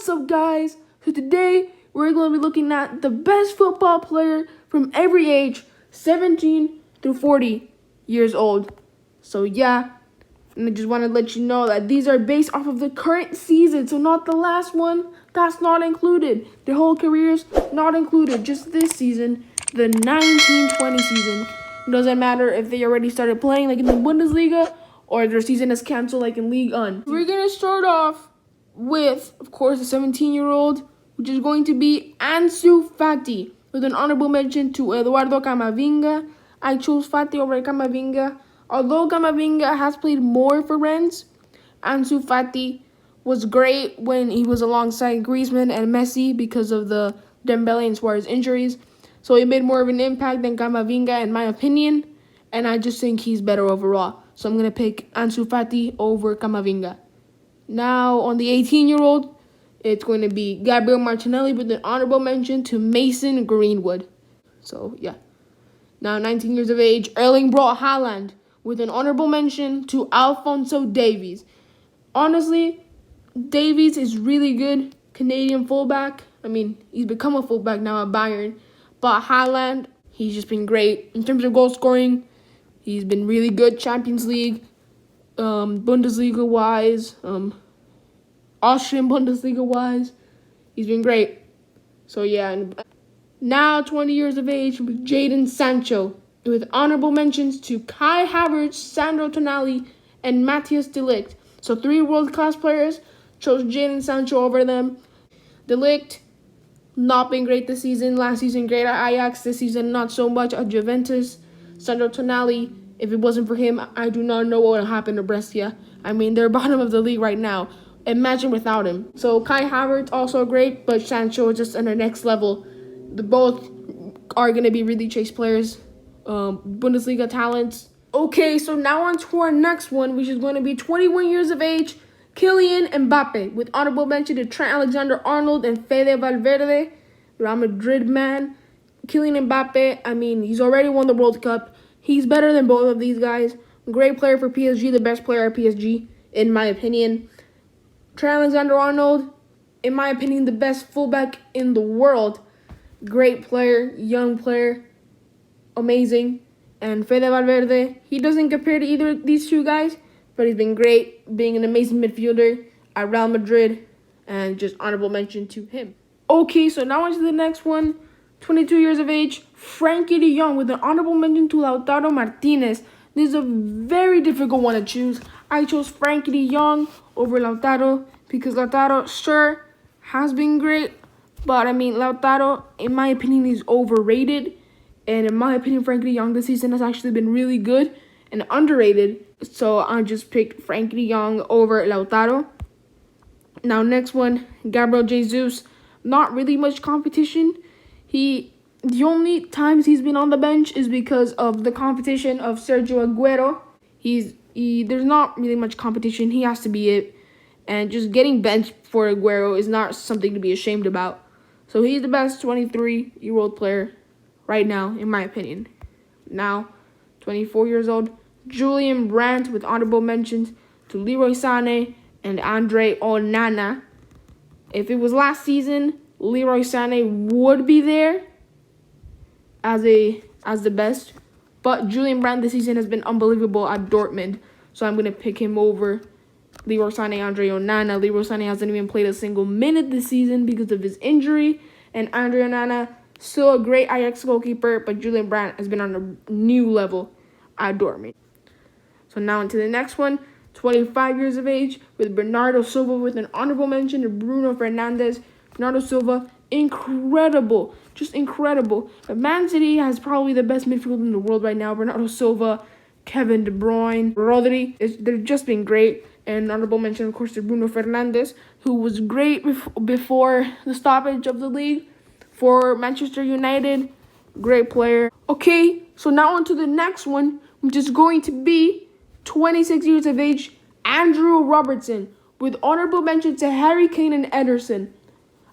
What's up, guys? So today we're going to be looking at the best football player from every age, 17 through 40 years old. So yeah, and I just want to let you know that these are based off of the current season, so not the last one. That's not included. Their whole careers not included, just this season, the 1920 season. It doesn't matter if they already started playing like in the Bundesliga or their season is canceled like in Ligue 1. We're going to start off with, of course, a 17-year-old, which is going to be Ansu Fati, with an honorable mention to Eduardo Camavinga. I chose Fati over Camavinga. Although Camavinga has played more for Rennes, Ansu Fati was great when he was alongside Griezmann and Messi because of the Dembele and Suarez injuries. So he made more of an impact than Camavinga, in my opinion, and I just think he's better overall. So I'm going to pick Ansu Fati over Camavinga. Now, on the 18-year-old, it's going to be Gabriel Martinelli with an honorable mention to Mason Greenwood. So, yeah. Now, 19 years of age, Erling Braut Haland with an honorable mention to Alphonso Davies. Honestly, Davies is really good Canadian fullback. I mean, he's become a fullback now at Bayern. But Haland, he's just been great. In terms of goal scoring, he's been really good. Champions League, Bundesliga-wise, Austrian Bundesliga-wise, he's been great. So, yeah. And now, 20 years of age, with Jadon Sancho, with honorable mentions to Kai Havertz, Sandro Tonali, and Matthias de Ligt. So, 3 world-class players, chose Jadon Sancho over them. De Ligt, not been great this season. Last season, great at Ajax. This season, not so much at Juventus. Sandro Tonali, if it wasn't for him, I do not know what would happen to Brescia. I mean, they're bottom of the league right now. Imagine without him. So Kai Havertz also great, but Sancho is just on the next level. The both are going to be really chase players, Bundesliga talents. Okay, so now on to our next one, which is going to be 21 years of age, Kylian Mbappé, with honorable mention to Trent Alexander-Arnold and Fede Valverde, Real Madrid man. Kylian Mbappé, I mean, he's already won the World Cup. He's better than both of these guys. Great player for PSG, the best player at PSG, in my opinion. Trent Alexander-Arnold, in my opinion, the best fullback in the world. Great player, young player, amazing. And Fede Valverde, he doesn't compare to either of these two guys, but he's been great, being an amazing midfielder at Real Madrid, and just honorable mention to him. Okay, so now on to the next one. 22 years of age, Frenkie De Jong, with an honorable mention to Lautaro Martinez. This is a very difficult one to choose. I chose Frenkie De Jong over Lautaro because Lautaro, sure, has been great. But, I mean, Lautaro, in my opinion, is overrated. And in my opinion, Frenkie De Jong this season has actually been really good and underrated. So, I just picked Frenkie De Jong over Lautaro. Now, next one, Gabriel Jesus. Not really much competition. The only times he's been on the bench is because of the competition of Sergio Aguero. There's not really much competition. He has to be it. And just getting benched for Aguero is not something to be ashamed about. So he's the best 23-year-old player right now, in my opinion. Now, 24 years old, Julian Brandt, with honorable mentions to Leroy Sané and Andre Onana. If it was last season, Leroy Sané would be there as the best. But Julian Brandt this season has been unbelievable at Dortmund. So I'm going to pick him over Leroy Sané, Andre Onana. Leroy Sané hasn't even played a single minute this season because of his injury. And Andre Onana, still a great Ajax goalkeeper, but Julian Brandt has been on a new level at Dortmund. So now into the next one. 25 years of age, with Bernardo Silva, with an honorable mention to Bruno Fernandes. Bernardo Silva, incredible. Just incredible. But Man City has probably the best midfield in the world right now. Bernardo Silva, Kevin De Bruyne, Rodri, they've just been great. And honorable mention, of course, to Bruno Fernandes, who was great before the stoppage of the league for Manchester United. Great player. Okay, so now on to the next one, which is going to be 26 years of age, Andrew Robertson, with honorable mention to Harry Kane and Ederson.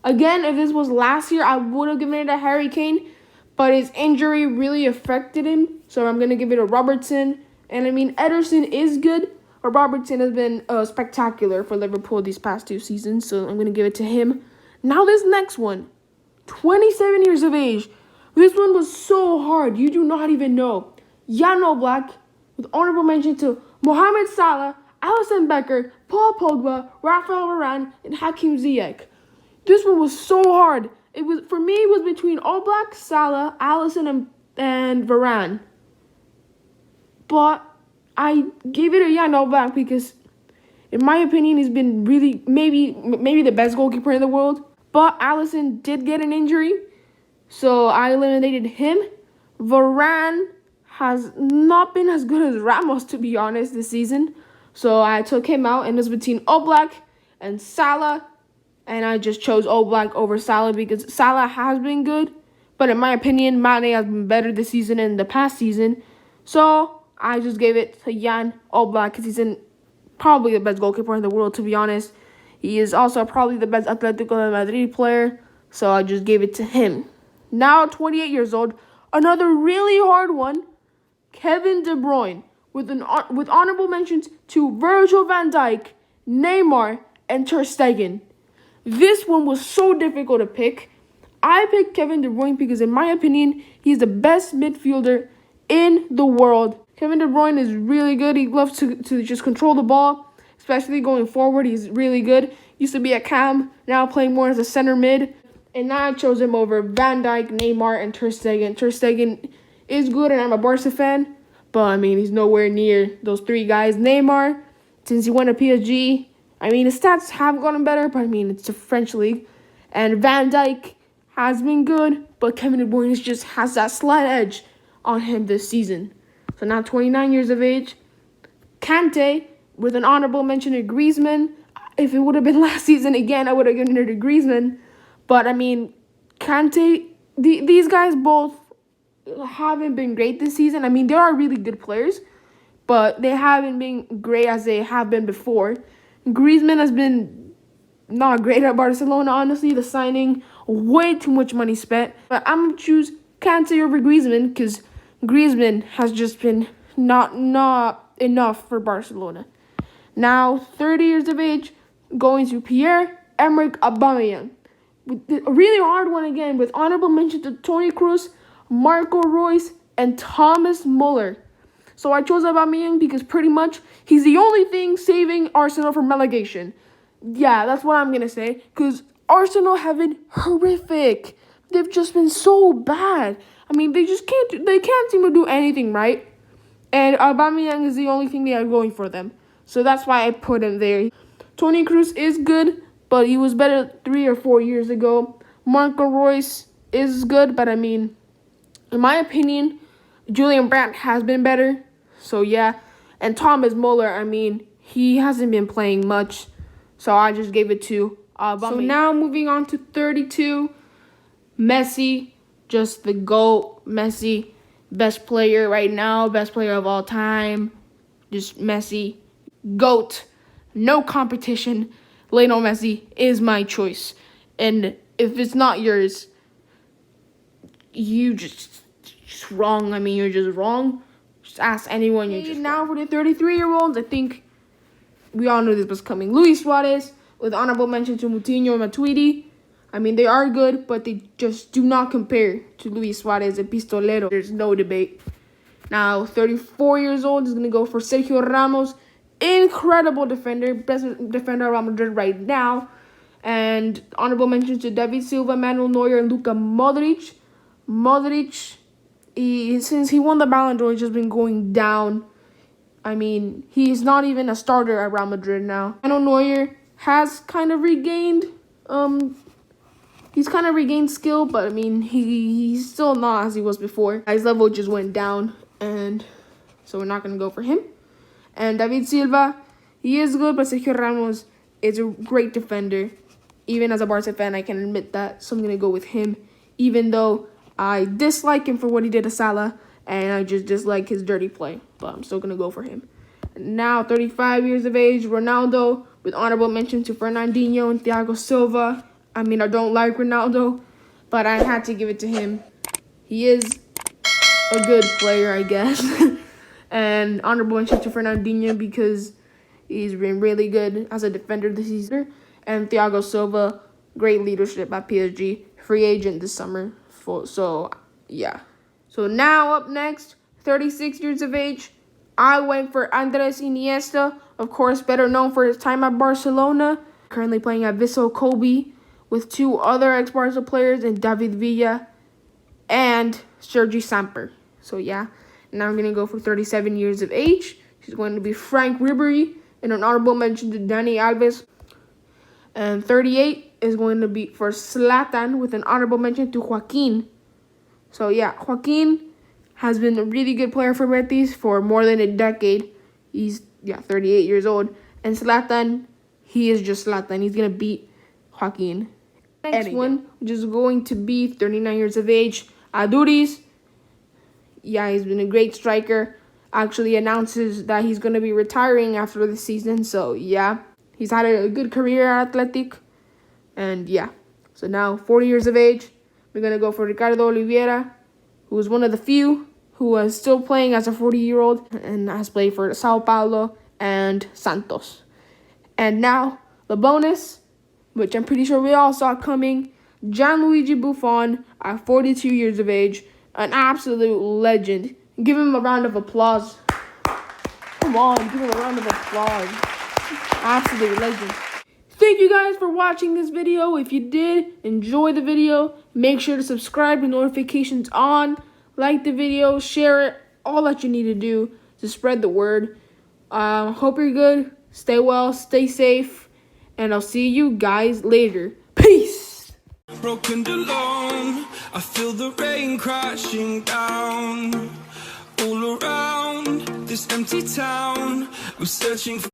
Again, if this was last year, I would have given it to Harry Kane, but his injury really affected him, so I'm going to give it to Robertson. And I mean, Ederson is good, Robertson has been spectacular for Liverpool these past 2 seasons, so I'm going to give it to him. Now this next one, 27 years of age. This one was so hard, you do not even know. Jan Oblak, with honorable mention to Mohamed Salah, Alisson Becker, Paul Pogba, Rafael Varane, and Hakim Ziyech. This one was so hard. It was between Oblak, Salah, Alisson, and Varane. But I gave it a Jan Oblak because, in my opinion, he's been really maybe the best goalkeeper in the world. But Alisson did get an injury, so I eliminated him. Varane has not been as good as Ramos, to be honest, this season. So I took him out, and it was between Oblak and Salah. And I just chose Oblak over Salah because Salah has been good. But in my opinion, Mane has been better this season than the past season. So I just gave it to Jan Oblak because he's probably the best goalkeeper in the world, to be honest. He is also probably the best Atletico de Madrid player. So I just gave it to him. Now 28 years old, another really hard one. Kevin De Bruyne, with honorable mentions to Virgil van Dijk, Neymar, and Ter Stegen. This one was so difficult to pick. I picked Kevin De Bruyne because, in my opinion, he's the best midfielder in the world. Kevin De Bruyne is really good. He loves to just control the ball, especially going forward. He's really good. Used to be a cam, now playing more as a center mid. And now I chose him over Van Dijk, Neymar, and Ter Stegen. Ter Stegen is good, and I'm a Barca fan. But, I mean, he's nowhere near those 3 guys. Neymar, since he went to PSG, I mean, his stats have gotten better, but, I mean, it's a French league. And Van Dijk has been good, but Kevin De Bruyne just has that slight edge on him this season. So now 29 years of age. Kante, with an honorable mention to Griezmann. If it would have been last season again, I would have given it to Griezmann. But, I mean, Kante, these guys both haven't been great this season. I mean, they are really good players, but they haven't been great as they have been before. Griezmann has been not great at Barcelona, honestly. The signing, way too much money spent. But I'm going to choose Kante over Griezmann because Griezmann has just been not enough for Barcelona. Now, 30 years of age, going to Pierre-Emerick Aubameyang. A really hard one again, with honorable mention to Toni Kroos, Marco Reus, and Thomas Muller. So I chose Aubameyang because pretty much he's the only thing saving Arsenal from relegation. Yeah, that's what I'm going to say. Because Arsenal have been horrific. They've just been so bad. I mean, they can't seem to do anything right. And Aubameyang is the only thing they have going for them. So that's why I put him there. Toni Kroos is good, but he was better 3 or 4 years ago. Marco Reus is good, but I mean, in my opinion, Julian Brandt has been better. So, yeah. And Thomas Muller, I mean, he hasn't been playing much. So, I just gave it to Aubameyang. So, now moving on to 32. Messi, just the GOAT. Messi, best player right now, best player of all time. Just Messi, GOAT. No competition. Lionel Messi is my choice. And if it's not yours, you just wrong. I mean, you're just wrong. Just ask anyone. You're just now wrong. For the 33-year-olds, I think we all knew this was coming. Luis Suarez, with honorable mention to Moutinho and Matuidi. I mean, they are good, but they just do not compare to Luis Suarez and Pistolero. There's no debate. Now, 34 years old is going to go for Sergio Ramos. Incredible defender. Best defender of Real Madrid right now. And honorable mentions to David Silva, Manuel Neuer, and Luka Modric. Modric, since he won the Ballon d'Or, he's just been going down. I mean, he's not even a starter at Real Madrid now. Manuel Neuer has kind of regained, skill, but I mean, he's still not as he was before. His level just went down, and so we're not going to go for him. And David Silva, he is good, but Sergio Ramos is a great defender. Even as a Barca fan, I can admit that, so I'm going to go with him, even though I dislike him for what he did to Salah, and I just dislike his dirty play, but I'm still going to go for him. Now, 35 years of age, Ronaldo, with honorable mention to Fernandinho and Thiago Silva. I mean, I don't like Ronaldo, but I had to give it to him. He is a good player, I guess. And honorable mention to Fernandinho because He's been really good as a defender this season. And Thiago Silva, great leadership at PSG. Free agent this summer. So, yeah. So now up next, 36 years of age, I went for Andres Iniesta. Of course, better known for his time at Barcelona. Currently playing at Vissel Kobe with 2 other ex-Barca players in David Villa and Sergi Samper. So, yeah. Now I'm going to go for 37 years of age. He's going to be Frank Ribery, and an honorable mention to Dani Alves. And 38 is going to be for Zlatan, with an honorable mention to Joaquin. So, yeah, Joaquin has been a really good player for Betis for more than a decade. He's, 38 years old. And Zlatan, he is just Zlatan. He's going to beat Joaquin. Next one, which is going to be 39 years of age, Aduriz. Yeah, he's been a great striker. Actually announces that he's going to be retiring after the season. So, yeah, he's had a good career at Athletic. And, yeah, so now 40 years of age, we're going to go for Ricardo Oliviera, who is one of the few who is still playing as a 40-year-old and has played for Sao Paulo and Santos. And now, the bonus, which I'm pretty sure we all saw coming, Gianluigi Buffon at 42 years of age, an absolute legend. Give him a round of applause. Come on, give him a round of applause. Absolute legend. Thank you guys for watching this video. If you did enjoy the video, make sure to subscribe with notifications on. Like the video, share it, all that you need to do to spread the word. Hope you're good. Stay well, stay safe, and I'll see you guys later. Peace. Broken alone, I feel the rain crashing down all around this empty town. I'm searching for